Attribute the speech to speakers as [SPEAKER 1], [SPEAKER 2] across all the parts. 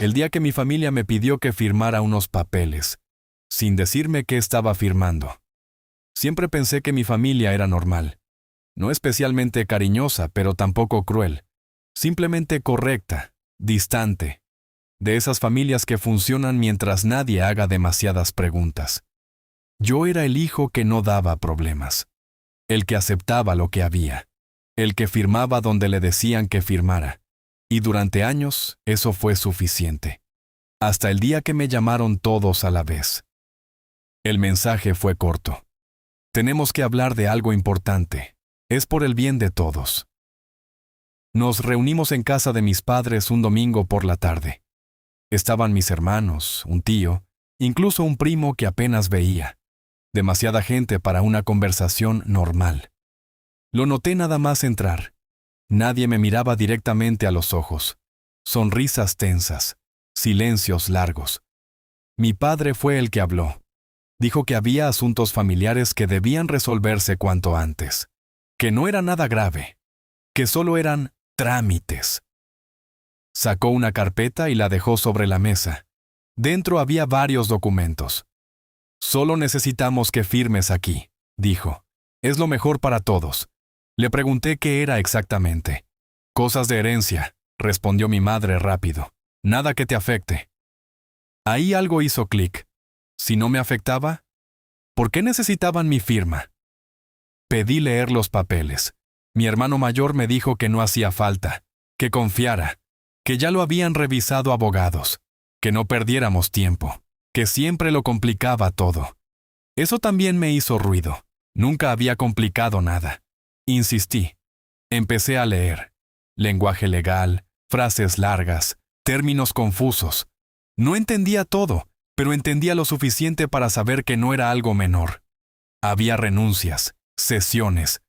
[SPEAKER 1] El día que mi familia me pidió que firmara unos papeles, sin decirme qué estaba firmando. Siempre pensé que mi familia era normal. No especialmente cariñosa, pero tampoco cruel. Simplemente correcta, distante. De esas familias que funcionan mientras nadie haga demasiadas preguntas. Yo era el hijo que no daba problemas. El que aceptaba lo que había. El que firmaba donde le decían que firmara. Y durante años, eso fue suficiente. Hasta el día que me llamaron todos a la vez. El mensaje fue corto. Tenemos que hablar de algo importante. Es por el bien de todos. Nos reunimos en casa de mis padres un domingo por la tarde. Estaban mis hermanos, un tío, incluso un primo que apenas veía. Demasiada gente para una conversación normal. Lo noté nada más entrar. Nadie me miraba directamente a los ojos. Sonrisas tensas, silencios largos. Mi padre fue el que habló. Dijo que había asuntos familiares que debían resolverse cuanto antes. Que no era nada grave. Que solo eran trámites. Sacó una carpeta y la dejó sobre la mesa. Dentro había varios documentos. Solo necesitamos que firmes aquí, dijo. Es lo mejor para todos. Le pregunté qué era exactamente. Cosas de herencia, respondió mi madre rápido. Nada que te afecte. Ahí algo hizo clic. Si no me afectaba, ¿por qué necesitaban mi firma? Pedí leer los papeles. Mi hermano mayor me dijo que no hacía falta, que confiara, que ya lo habían revisado abogados, que no perdiéramos tiempo, que siempre lo complicaba todo. Eso también me hizo ruido. Nunca había complicado nada. Insistí. Empecé a leer. Lenguaje legal, frases largas, términos confusos. No entendía todo, pero entendía lo suficiente para saber que no era algo menor. Había renuncias, cesiones,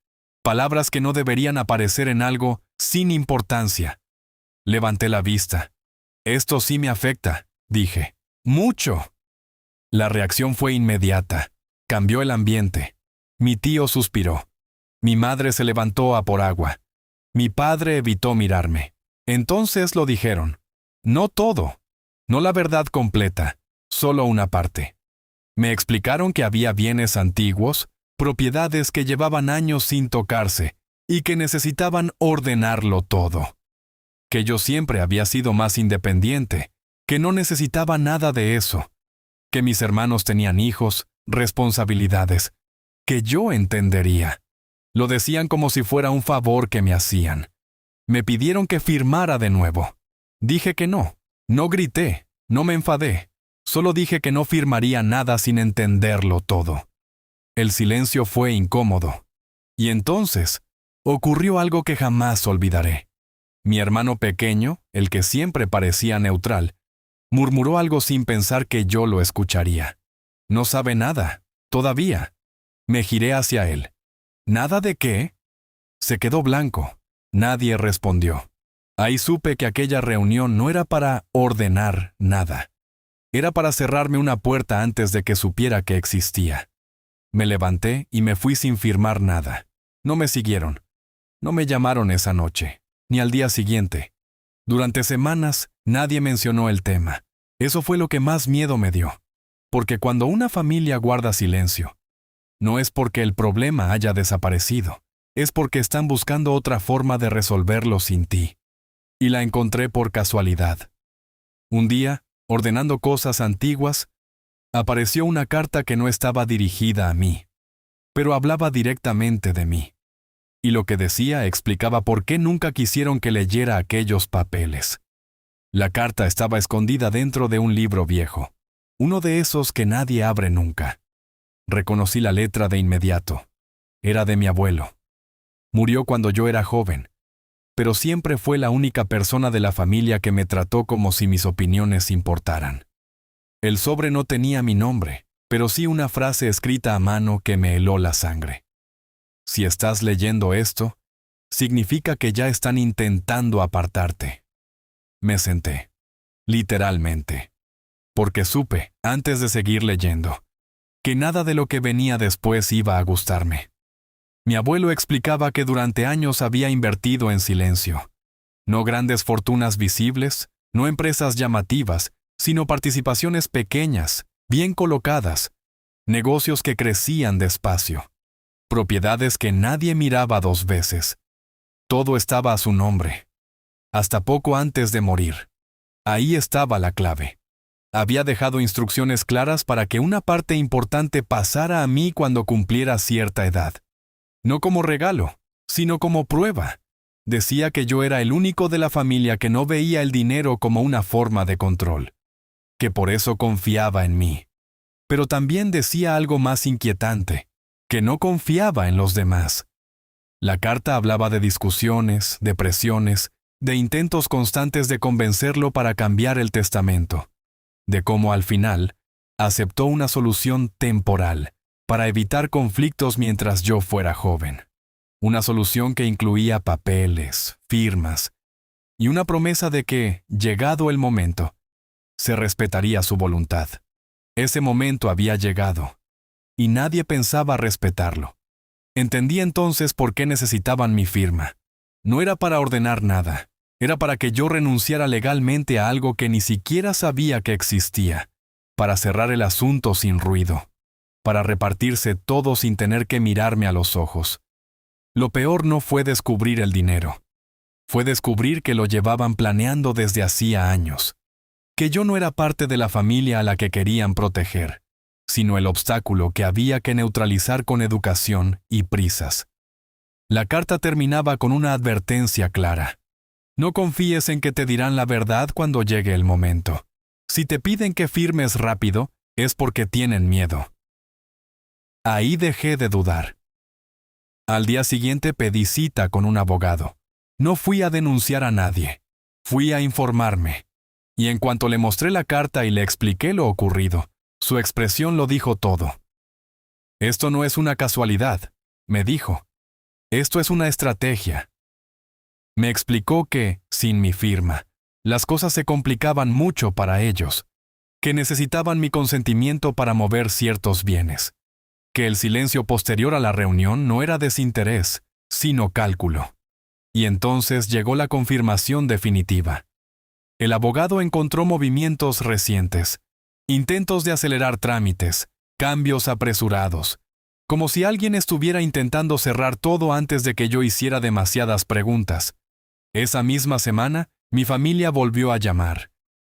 [SPEAKER 1] palabras que no deberían aparecer en algo sin importancia. Levanté la vista. Esto sí me afecta, dije. ¡Mucho! La reacción fue inmediata. Cambió el ambiente. Mi tío suspiró. Mi madre se levantó a por agua. Mi padre evitó mirarme. Entonces lo dijeron. No todo. No la verdad completa. Solo una parte. Me explicaron que había bienes antiguos, propiedades que llevaban años sin tocarse y que necesitaban ordenarlo todo. Que yo siempre había sido más independiente, que no necesitaba nada de eso. Que mis hermanos tenían hijos, responsabilidades, que yo entendería. Lo decían como si fuera un favor que me hacían. Me pidieron que firmara de nuevo. Dije que no. No grité, no me enfadé. Solo dije que no firmaría nada sin entenderlo todo. El silencio fue incómodo. Y entonces, ocurrió algo que jamás olvidaré. Mi hermano pequeño, el que siempre parecía neutral, murmuró algo sin pensar que yo lo escucharía. No sabe nada, todavía. Me giré hacia él. ¿Nada de qué? Se quedó blanco. Nadie respondió. Ahí supe que aquella reunión no era para ordenar nada. Era para cerrarme una puerta antes de que supiera que existía. Me levanté y me fui sin firmar nada. No me siguieron. No me llamaron esa noche, ni al día siguiente. Durante semanas, nadie mencionó el tema. Eso fue lo que más miedo me dio. Porque cuando una familia guarda silencio, no es porque el problema haya desaparecido, es porque están buscando otra forma de resolverlo sin ti. Y la encontré por casualidad. Un día, ordenando cosas antiguas, apareció una carta que no estaba dirigida a mí, pero hablaba directamente de mí. Y lo que decía explicaba por qué nunca quisieron que leyera aquellos papeles. La carta estaba escondida dentro de un libro viejo, uno de esos que nadie abre nunca. Reconocí la letra de inmediato. Era de mi abuelo. Murió cuando yo era joven, pero siempre fue la única persona de la familia que me trató como si mis opiniones importaran. El sobre no tenía mi nombre, pero sí una frase escrita a mano que me heló la sangre. Si estás leyendo esto, significa que ya están intentando apartarte. Me senté, literalmente, porque supe, antes de seguir leyendo, que nada de lo que venía después iba a gustarme. Mi abuelo explicaba que durante años había invertido en silencio. No grandes fortunas visibles, No empresas llamativas, sino participaciones pequeñas, bien colocadas, negocios que crecían despacio, propiedades que nadie miraba 2 veces. Todo estaba a su nombre, hasta poco antes de morir. Ahí estaba la clave. Había dejado instrucciones claras para que una parte importante pasara a mí cuando cumpliera cierta edad. No como regalo, sino como prueba. Decía que yo era el único de la familia que no veía el dinero como una forma de control, que por eso confiaba en mí. Pero también decía algo más inquietante, que no confiaba en los demás. La carta hablaba de discusiones, de presiones, de intentos constantes de convencerlo para cambiar el testamento, de cómo al final aceptó una solución temporal para evitar conflictos mientras yo fuera joven. Una solución que incluía papeles, firmas y una promesa de que, llegado el momento, se respetaría su voluntad. Ese momento había llegado, y nadie pensaba respetarlo. Entendí entonces por qué necesitaban mi firma. No era para ordenar nada, era para que yo renunciara legalmente a algo que ni siquiera sabía que existía, para cerrar el asunto sin ruido, para repartirse todo sin tener que mirarme a los ojos. Lo peor no fue descubrir el dinero, fue descubrir que lo llevaban planeando desde hacía años, que yo no era parte de la familia a la que querían proteger, sino el obstáculo que había que neutralizar con educación y prisas. La carta terminaba con una advertencia clara. No confíes en que te dirán la verdad cuando llegue el momento. Si te piden que firmes rápido, es porque tienen miedo. Ahí dejé de dudar. Al día siguiente pedí cita con un abogado. No fui a denunciar a nadie. Fui a informarme. Y en cuanto le mostré la carta y le expliqué lo ocurrido, su expresión lo dijo todo. Esto no es una casualidad, me dijo. Esto es una estrategia. Me explicó que, sin mi firma, las cosas se complicaban mucho para ellos, que necesitaban mi consentimiento para mover ciertos bienes, que el silencio posterior a la reunión no era desinterés, sino cálculo. Y entonces llegó la confirmación definitiva. El abogado encontró movimientos recientes, intentos de acelerar trámites, cambios apresurados, como si alguien estuviera intentando cerrar todo antes de que yo hiciera demasiadas preguntas. Esa misma semana, mi familia volvió a llamar.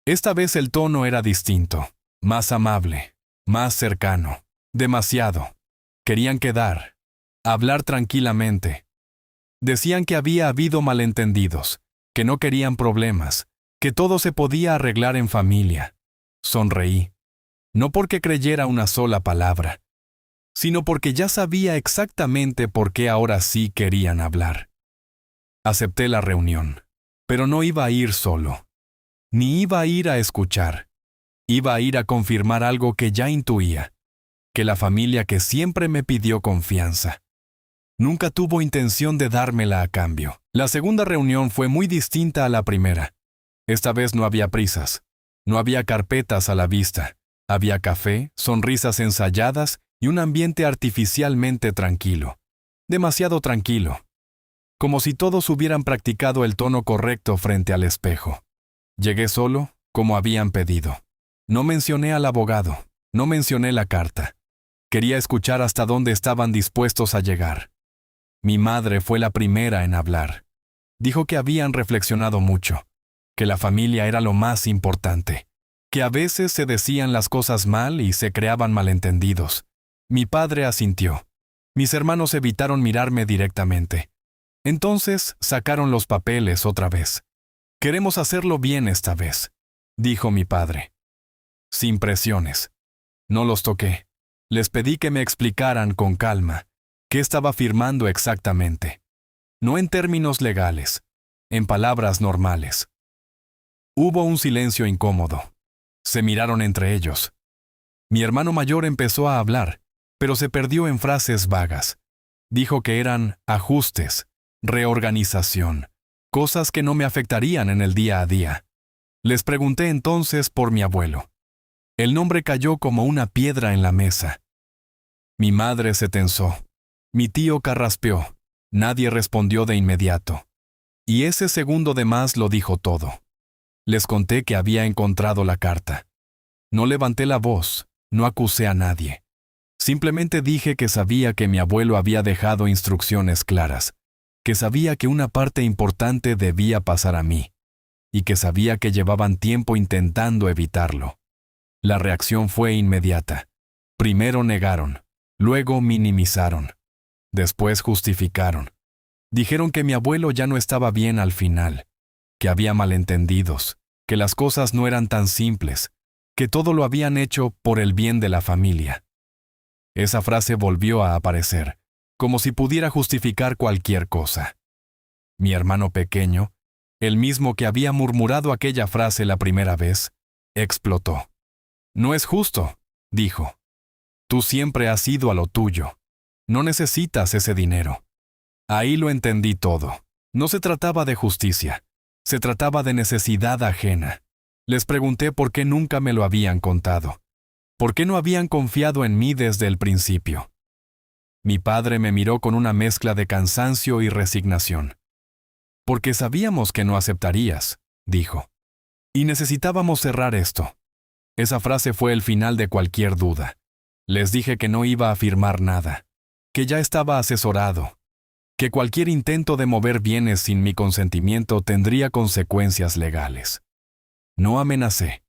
[SPEAKER 1] Esta vez el tono era distinto, más amable, más cercano, demasiado. Querían quedar, hablar tranquilamente. Decían que había habido malentendidos, que no querían problemas, que todo se podía arreglar en familia. Sonreí, no porque creyera una sola palabra, sino porque ya sabía exactamente por qué ahora sí querían hablar. Acepté la reunión, pero no iba a ir solo, ni iba a ir a escuchar. Iba a ir a confirmar algo que ya intuía, que la familia que siempre me pidió confianza nunca tuvo intención de dármela a cambio. La segunda reunión fue muy distinta a la primera. Esta vez no había prisas, no había carpetas a la vista, había café, sonrisas ensayadas y un ambiente artificialmente tranquilo. Demasiado tranquilo. Como si todos hubieran practicado el tono correcto frente al espejo. Llegué solo, como habían pedido. No mencioné al abogado, no mencioné la carta. Quería escuchar hasta dónde estaban dispuestos a llegar. Mi madre fue la primera en hablar. Dijo que habían reflexionado mucho, que la familia era lo más importante, que a veces se decían las cosas mal y se creaban malentendidos. Mi padre asintió. Mis hermanos evitaron mirarme directamente. Entonces sacaron los papeles otra vez. Queremos hacerlo bien esta vez, dijo mi padre. Sin presiones. No los toqué. Les pedí que me explicaran con calma qué estaba firmando exactamente. No en términos legales, en palabras normales. Hubo un silencio incómodo. Se miraron entre ellos. Mi hermano mayor empezó a hablar, pero se perdió en frases vagas. Dijo que eran ajustes, reorganización, cosas que no me afectarían en el día a día. Les pregunté entonces por mi abuelo. El nombre cayó como una piedra en la mesa. Mi madre se tensó. Mi tío carraspeó. Nadie respondió de inmediato. Y ese segundo de más lo dijo todo. Les conté que había encontrado la carta. No levanté la voz, no acusé a nadie. Simplemente dije que sabía que mi abuelo había dejado instrucciones claras, que sabía que una parte importante debía pasar a mí, y que sabía que llevaban tiempo intentando evitarlo. La reacción fue inmediata. Primero negaron, luego minimizaron, después justificaron. Dijeron que mi abuelo ya no estaba bien al final, que había malentendidos, que las cosas no eran tan simples, que todo lo habían hecho por el bien de la familia. Esa frase volvió a aparecer, como si pudiera justificar cualquier cosa. Mi hermano pequeño, el mismo que había murmurado aquella frase la primera vez, explotó. «No es justo», dijo. «Tú siempre has ido a lo tuyo. No necesitas ese dinero». Ahí lo entendí todo. No se trataba de justicia. Se trataba de necesidad ajena. Les pregunté por qué nunca me lo habían contado. ¿Por qué no habían confiado en mí desde el principio? Mi padre me miró con una mezcla de cansancio y resignación. «Porque sabíamos que no aceptarías», dijo. «Y necesitábamos cerrar esto». Esa frase fue el final de cualquier duda. Les dije que no iba a firmar nada, que ya estaba asesorado, que cualquier intento de mover bienes sin mi consentimiento tendría consecuencias legales. No amenacé,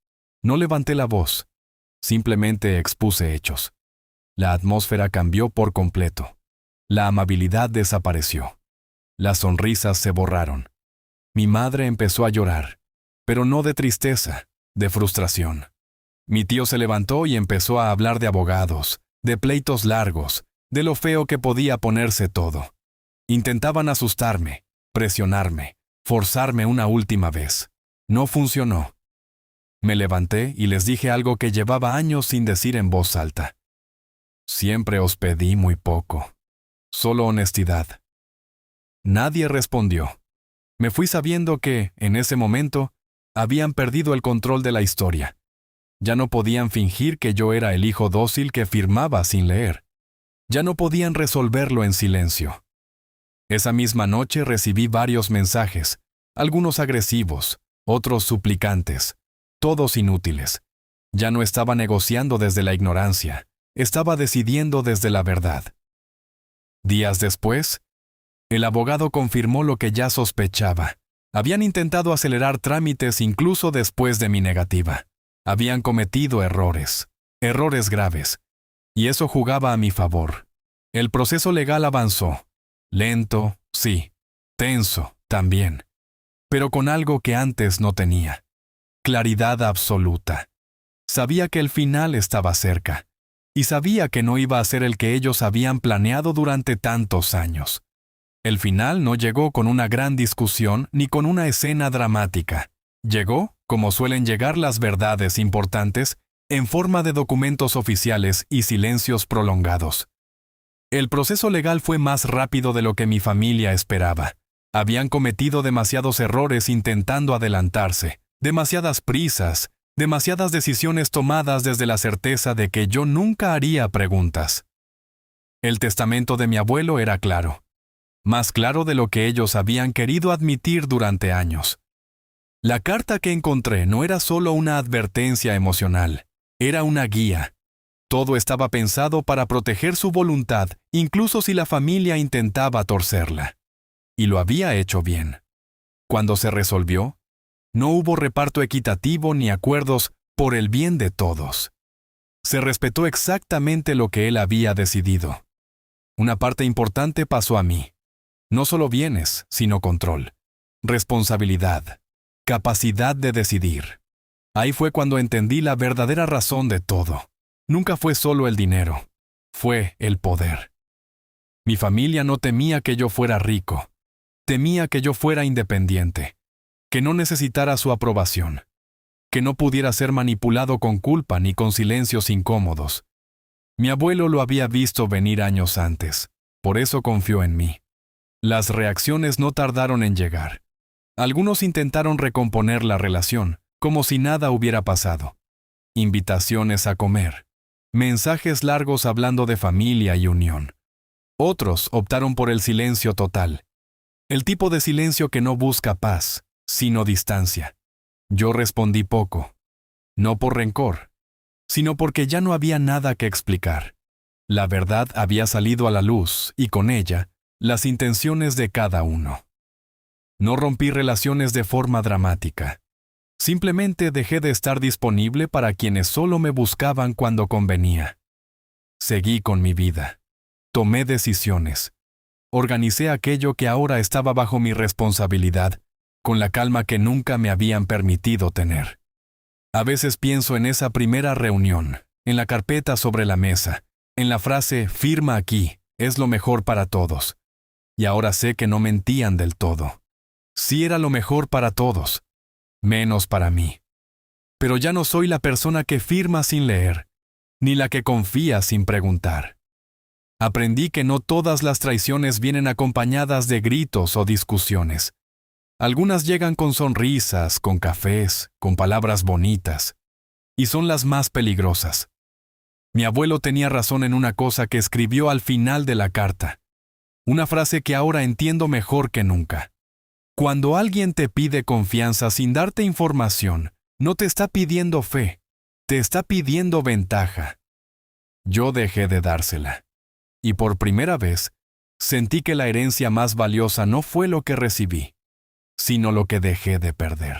[SPEAKER 1] no levanté la voz, simplemente expuse hechos. La atmósfera cambió por completo. La amabilidad desapareció. Las sonrisas se borraron. Mi madre empezó a llorar, pero no de tristeza, de frustración. Mi tío se levantó y empezó a hablar de abogados, de pleitos largos, de lo feo que podía ponerse todo. Intentaban asustarme, presionarme, forzarme una última vez. No funcionó. Me levanté y les dije algo que llevaba años sin decir en voz alta. Siempre os pedí muy poco. Solo honestidad. Nadie respondió. Me fui sabiendo que, en ese momento, habían perdido el control de la historia. Ya no podían fingir que yo era el hijo dócil que firmaba sin leer. Ya no podían resolverlo en silencio. Esa misma noche recibí varios mensajes, algunos agresivos, otros suplicantes, todos inútiles. Ya no estaba negociando desde la ignorancia, estaba decidiendo desde la verdad. Días después, el abogado confirmó lo que ya sospechaba. Habían intentado acelerar trámites incluso después de mi negativa. Habían cometido errores graves, y eso jugaba a mi favor. El proceso legal avanzó. Lento, sí. Tenso, también. Pero con algo que antes no tenía. Claridad absoluta. Sabía que el final estaba cerca, y sabía que no iba a ser el que ellos habían planeado durante tantos años. El final no llegó con una gran discusión ni con una escena dramática. Llegó, como suelen llegar las verdades importantes, en forma de documentos oficiales y silencios prolongados. El proceso legal fue más rápido de lo que mi familia esperaba. Habían cometido demasiados errores intentando adelantarse, demasiadas prisas, demasiadas decisiones tomadas desde la certeza de que yo nunca haría preguntas. El testamento de mi abuelo era claro, más claro de lo que ellos habían querido admitir durante años. La carta que encontré no era solo una advertencia emocional, era una guía. Todo estaba pensado para proteger su voluntad, incluso si la familia intentaba torcerla. Y lo había hecho bien. Cuando se resolvió, no hubo reparto equitativo ni acuerdos por el bien de todos. Se respetó exactamente lo que él había decidido. Una parte importante pasó a mí. No solo bienes, sino control, responsabilidad, capacidad de decidir. Ahí fue cuando entendí la verdadera razón de todo. Nunca fue solo el dinero, fue el poder. Mi familia no temía que yo fuera rico, temía que yo fuera independiente, que no necesitara su aprobación, que no pudiera ser manipulado con culpa ni con silencios incómodos. Mi abuelo lo había visto venir años antes, por eso confió en mí. Las reacciones no tardaron en llegar. Algunos intentaron recomponer la relación, como si nada hubiera pasado. Invitaciones a comer. Mensajes largos hablando de familia y unión. Otros optaron por el silencio total. El tipo de silencio que no busca paz, sino distancia. Yo respondí poco, no por rencor, sino porque ya no había nada que explicar. La verdad había salido a la luz y con ella, las intenciones de cada uno. No rompí relaciones de forma dramática. Simplemente dejé de estar disponible para quienes solo me buscaban cuando convenía. Seguí con mi vida. Tomé decisiones. Organicé aquello que ahora estaba bajo mi responsabilidad, con la calma que nunca me habían permitido tener. A veces pienso en esa primera reunión, en la carpeta sobre la mesa, en la frase «firma aquí, es lo mejor para todos». Y ahora sé que no mentían del todo. Sí era lo mejor para todos, menos para mí. Pero ya no soy la persona que firma sin leer, ni la que confía sin preguntar. Aprendí que no todas las traiciones vienen acompañadas de gritos o discusiones. Algunas llegan con sonrisas, con cafés, con palabras bonitas, y son las más peligrosas. Mi abuelo tenía razón en una cosa que escribió al final de la carta, una frase que ahora entiendo mejor que nunca. Cuando alguien te pide confianza sin darte información, no te está pidiendo fe, te está pidiendo ventaja. Yo dejé de dársela. Y por primera vez, sentí que la herencia más valiosa no fue lo que recibí, sino lo que dejé de perder.